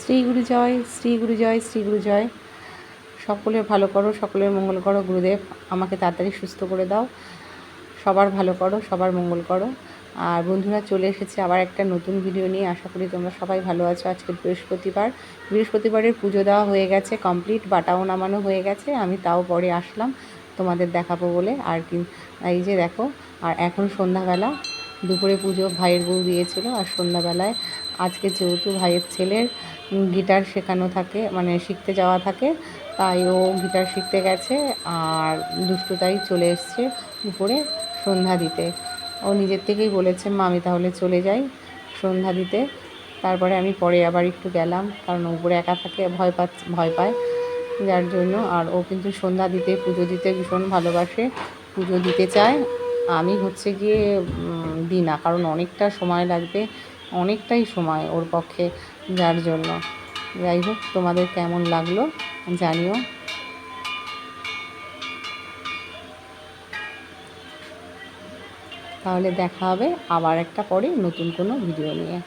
শ্রী গুরু জয়, শ্রী গুরু জয়, শ্রী গুরু জয়। সকলের ভালো করো, সকলের মঙ্গল করো। গুরুদেব আমাকে তাড়াতাড়ি সুস্থ করে দাও, সবার ভালো করো, সবার মঙ্গল করো। আর বন্ধুরা, চলে এসেছে আবার একটা নতুন ভিডিও নিয়ে। আশা করি তোমরা সবাই ভালো আছো। আজকে বৃহস্পতিবারের পুজো দেওয়া হয়ে গেছে কমপ্লিট, বাটাও নামানো হয়ে গেছে। আমি তাও পরে আসলাম তোমাদের দেখাবো বলে। আর কি এই যে দেখো, আর এখন সন্ধ্যাবেলা, দুপুরে পুজো ভাইয়ের বউ দিয়েছিল, আর সন্ধ্যাবেলায় আজকে যেহেতু ভাইয়ের ছেলের গিটার শেখানো থাকে, মানে শিখতে যাওয়া থাকে, তাই ও গিটার শিখতে গেছে। আর দুষ্টুতাই চলে এসছে উপরে সন্ধ্যা দিতে। ও নিজের থেকেই বলেছে, মা আমি তাহলে চলে যাই সন্ধ্যা দিতে। তারপরে আমি পরে আবার একটু গেলাম, কারণ উপরে একা থাকে, ভয় পায়, যার জন্য। আর ও কিন্তু সন্ধ্যা দিতে, পুজো দিতে ভীষণ ভালোবাসে, পুজো দিতে চায়। আমি হচ্ছে গিয়ে দিই না, কারণ অনেকটা সময় লাগবে, অনেকটাই সময় ওর পক্ষে, যার জন্য। যাই হোক, তোমাদের কেমন লাগলো জানিও। তাহলে দেখা হবে আবার একটা পরে নতুন কোনো ভিডিও নিয়ে।